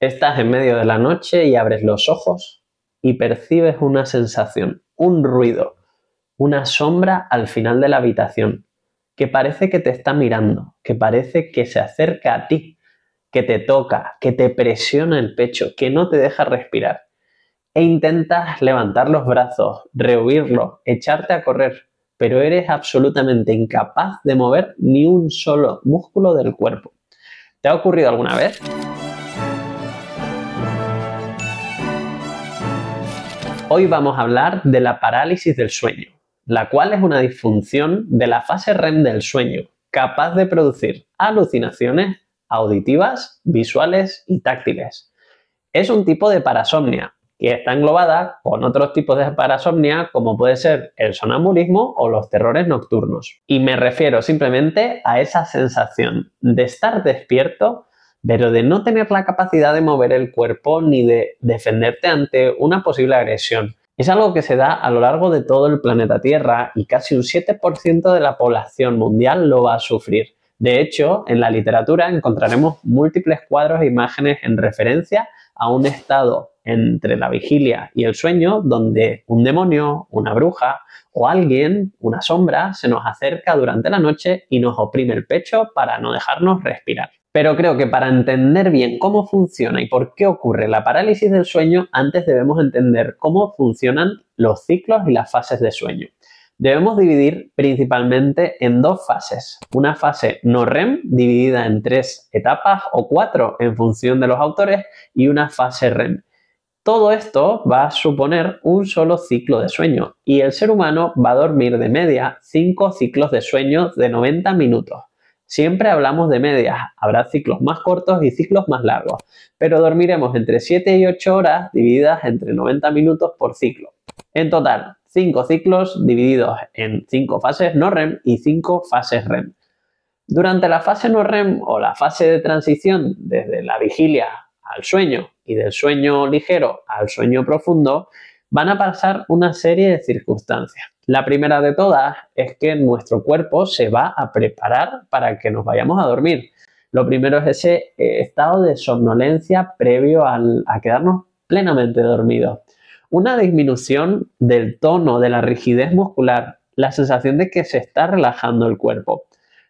Estás en medio de la noche y abres los ojos y percibes una sensación, un ruido, una sombra al final de la habitación, que parece que te está mirando, que parece que se acerca a ti, que te toca, que te presiona el pecho, que no te deja respirar. E intentas levantar los brazos, rehuirlos, echarte a correr, pero eres absolutamente incapaz de mover ni un solo músculo del cuerpo. ¿Te ha ocurrido alguna vez? Hoy vamos a hablar de la parálisis del sueño, la cual es una disfunción de la fase REM del sueño, capaz de producir alucinaciones auditivas, visuales y táctiles. Es un tipo de parasomnia que está englobada con otros tipos de parasomnia como puede ser el sonambulismo o los terrores nocturnos. Y me refiero simplemente a esa sensación de estar despierto pero de no tener la capacidad de mover el cuerpo ni de defenderte ante una posible agresión. Es algo que se da a lo largo de todo el planeta Tierra y casi un 7% de la población mundial lo va a sufrir. De hecho, en la literatura encontraremos múltiples cuadros e imágenes en referencia a un estado entre la vigilia y el sueño donde un demonio, una bruja o alguien, una sombra, se nos acerca durante la noche y nos oprime el pecho para no dejarnos respirar. Pero creo que para entender bien cómo funciona y por qué ocurre la parálisis del sueño, antes debemos entender cómo funcionan los ciclos y las fases de sueño. Debemos dividir principalmente en dos fases. Una fase no REM, dividida en 3 etapas o 4 en función de los autores, y una fase REM. Todo esto va a suponer un solo ciclo de sueño y el ser humano va a dormir de media 5 ciclos de sueño de 90 minutos. Siempre hablamos de medias, habrá ciclos más cortos y ciclos más largos, pero dormiremos entre 7 y 8 horas divididas entre 90 minutos por ciclo. En total, 5 ciclos divididos en 5 fases no REM y 5 fases REM. Durante la fase no REM o la fase de transición desde la vigilia al sueño y del sueño ligero al sueño profundo, van a pasar una serie de circunstancias. La primera de todas es que nuestro cuerpo se va a preparar para que nos vayamos a dormir. Lo primero es ese estado de somnolencia previo a quedarnos plenamente dormidos. Una disminución del tono, de la rigidez muscular, la sensación de que se está relajando el cuerpo.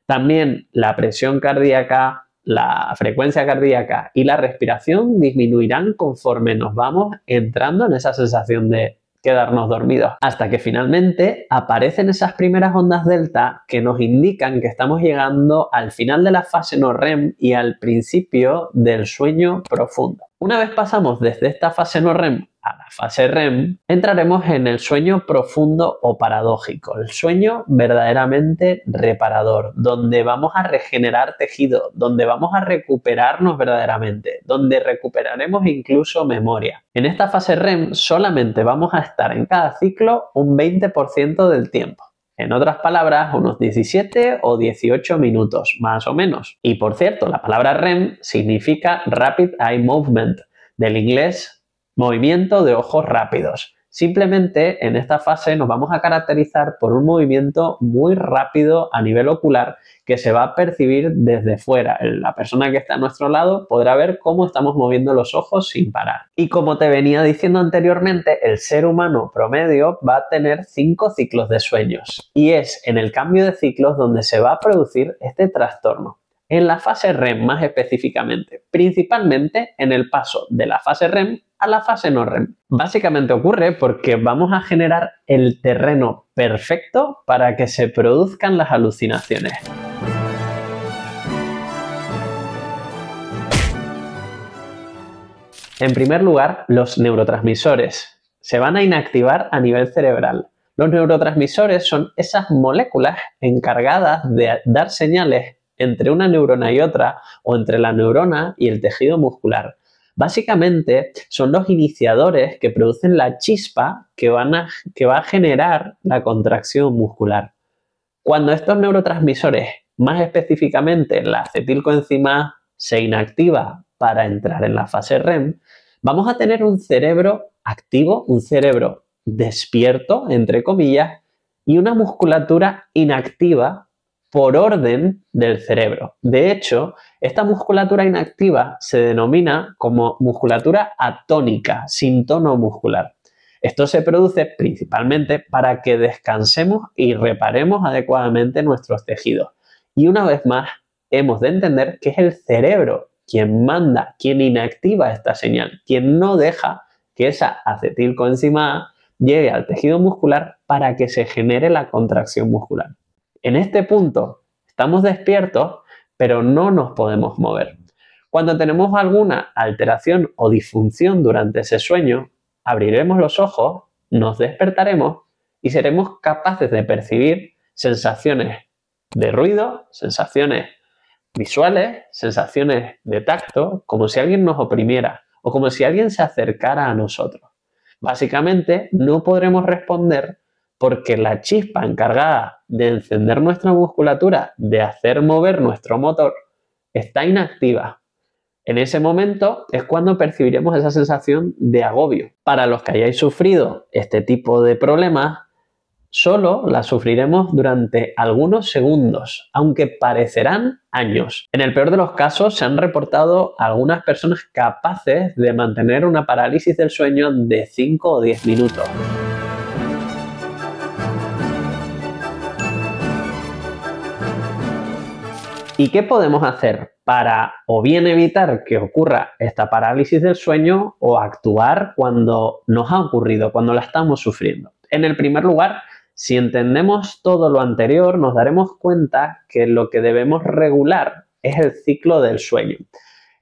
También la presión cardíaca, la frecuencia cardíaca y la respiración disminuirán conforme nos vamos entrando en esa sensación de quedarnos dormidos, hasta que finalmente aparecen esas primeras ondas delta que nos indican que estamos llegando al final de la fase no REM y al principio del sueño profundo. Una vez pasamos desde esta fase no REM a la fase REM, entraremos en el sueño profundo o paradójico, el sueño verdaderamente reparador, donde vamos a regenerar tejido, donde vamos a recuperarnos verdaderamente, donde recuperaremos incluso memoria. En esta fase REM solamente vamos a estar en cada ciclo un 20% del tiempo. En otras palabras, unos 17 o 18 minutos, más o menos. Y por cierto, la palabra REM significa Rapid Eye Movement, del inglés movimiento de ojos rápidos. Simplemente en esta fase nos vamos a caracterizar por un movimiento muy rápido a nivel ocular que se va a percibir desde fuera. La persona que está a nuestro lado podrá ver cómo estamos moviendo los ojos sin parar. Y como te venía diciendo anteriormente, el ser humano promedio va a tener 5 ciclos de sueños. Y es en el cambio de ciclos donde se va a producir este trastorno. En la fase REM más específicamente, principalmente en el paso de la fase REM a la fase no REM. Básicamente ocurre porque vamos a generar el terreno perfecto para que se produzcan las alucinaciones. En primer lugar, los neurotransmisores se van a inactivar a nivel cerebral. Los neurotransmisores son esas moléculas encargadas de dar señales entre una neurona y otra o entre la neurona y el tejido muscular. Básicamente son los iniciadores que producen la chispa que va a generar la contracción muscular. Cuando estos neurotransmisores, más específicamente la acetilcoenzima A, se inactiva para entrar en la fase REM, vamos a tener un cerebro activo, un cerebro despierto, entre comillas, y una musculatura inactiva por orden del cerebro. De hecho, esta musculatura inactiva se denomina como musculatura atónica, sin tono muscular. Esto se produce principalmente para que descansemos y reparemos adecuadamente nuestros tejidos. Y una vez más, hemos de entender que es el cerebro quien manda, quien inactiva esta señal, quien no deja que esa acetilcoenzima A llegue al tejido muscular para que se genere la contracción muscular. En este punto estamos despiertos, pero no nos podemos mover. Cuando tenemos alguna alteración o disfunción durante ese sueño, abriremos los ojos, nos despertaremos y seremos capaces de percibir sensaciones de ruido, sensaciones visuales, sensaciones de tacto, como si alguien nos oprimiera o como si alguien se acercara a nosotros. Básicamente, no podremos responder porque la chispa encargada de encender nuestra musculatura, de hacer mover nuestro motor, está inactiva. En ese momento es cuando percibiremos esa sensación de agobio. Para los que hayáis sufrido este tipo de problemas, solo la sufriremos durante algunos segundos, aunque parecerán años. En el peor de los casos, se han reportado algunas personas capaces de mantener una parálisis del sueño de 5 o 10 minutos. ¿Y qué podemos hacer para o bien evitar que ocurra esta parálisis del sueño o actuar cuando nos ha ocurrido, cuando la estamos sufriendo? En el primer lugar, si entendemos todo lo anterior, nos daremos cuenta que lo que debemos regular es el ciclo del sueño.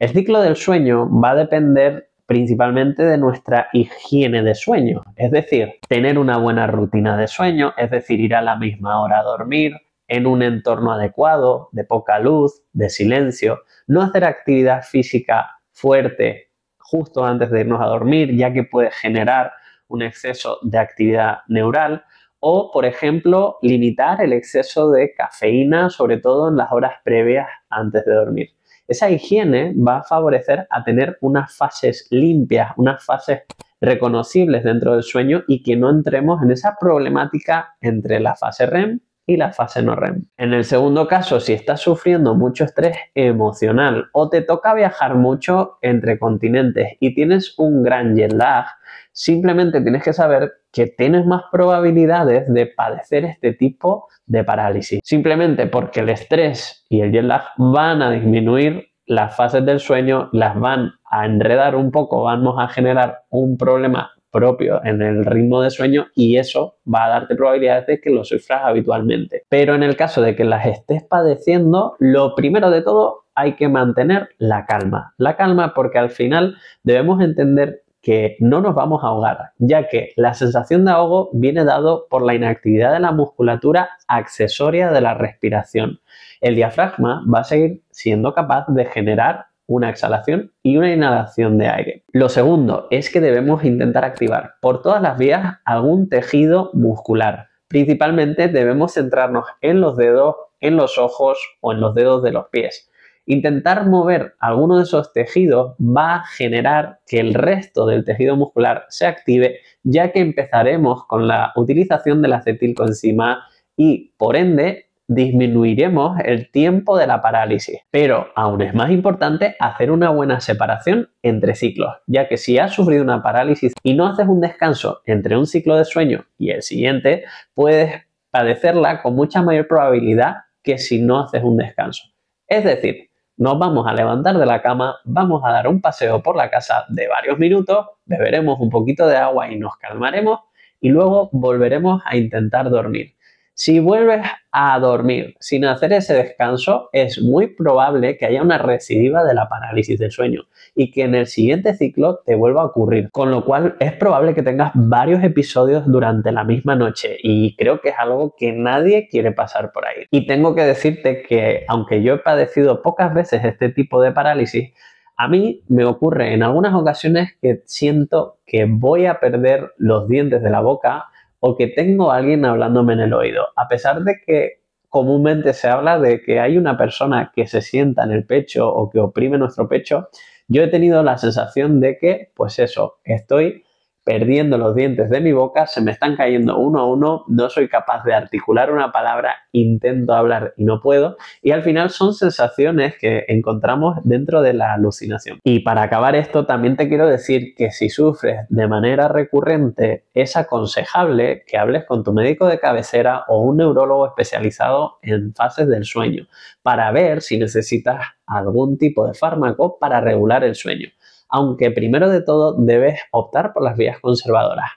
El ciclo del sueño va a depender principalmente de nuestra higiene de sueño, es decir, tener una buena rutina de sueño, es decir, ir a la misma hora a dormir, en un entorno adecuado, de poca luz, de silencio, no hacer actividad física fuerte justo antes de irnos a dormir, ya que puede generar un exceso de actividad neural, o, por ejemplo, limitar el exceso de cafeína, sobre todo en las horas previas antes de dormir. Esa higiene va a favorecer a tener unas fases limpias, unas fases reconocibles dentro del sueño y que no entremos en esa problemática entre la fase REM y la fase no REM. En el segundo caso, si estás sufriendo mucho estrés emocional o te toca viajar mucho entre continentes y tienes un gran jet lag, simplemente tienes que saber que tienes más probabilidades de padecer este tipo de parálisis. Simplemente porque el estrés y el jet lag van a disminuir las fases del sueño, las van a enredar un poco, vamos a generar un problema propio en el ritmo de sueño y eso va a darte probabilidades de que lo sufras habitualmente. Pero en el caso de que las estés padeciendo, lo primero de todo hay que mantener la calma. La calma porque al final debemos entender que no nos vamos a ahogar, ya que la sensación de ahogo viene dado por la inactividad de la musculatura accesoria de la respiración. El diafragma va a seguir siendo capaz de generar una exhalación y una inhalación de aire. Lo segundo es que debemos intentar activar por todas las vías algún tejido muscular. Principalmente debemos centrarnos en los dedos, en los ojos o en los dedos de los pies. Intentar mover alguno de esos tejidos va a generar que el resto del tejido muscular se active, ya que empezaremos con la utilización de la acetilcoenzima y, por ende, disminuiremos el tiempo de la parálisis. Pero aún es más importante hacer una buena separación entre ciclos, ya que si has sufrido una parálisis y no haces un descanso entre un ciclo de sueño y el siguiente, puedes padecerla con mucha mayor probabilidad que si no haces un descanso. Es decir, nos vamos a levantar de la cama, vamos a dar un paseo por la casa de varios minutos, beberemos un poquito de agua y nos calmaremos y luego volveremos a intentar dormir. Si vuelves a dormir sin hacer ese descanso, es muy probable que haya una recidiva de la parálisis del sueño y que en el siguiente ciclo te vuelva a ocurrir, con lo cual es probable que tengas varios episodios durante la misma noche y creo que es algo que nadie quiere pasar por ahí. Y tengo que decirte que aunque yo he padecido pocas veces este tipo de parálisis, a mí me ocurre en algunas ocasiones que siento que voy a perder los dientes de la boca o que tengo a alguien hablándome en el oído. A pesar de que comúnmente se habla de que hay una persona que se sienta en el pecho o que oprime nuestro pecho, yo he tenido la sensación de que, pues eso, estoy perdiendo los dientes de mi boca, se me están cayendo uno a uno, no soy capaz de articular una palabra, intento hablar y no puedo, y al final son sensaciones que encontramos dentro de la alucinación. Y para acabar esto, también te quiero decir que si sufres de manera recurrente, es aconsejable que hables con tu médico de cabecera o un neurólogo especializado en fases del sueño para ver si necesitas algún tipo de fármaco para regular el sueño. Aunque primero de todo debes optar por las vías conservadoras,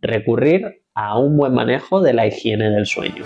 recurrir a un buen manejo de la higiene del sueño.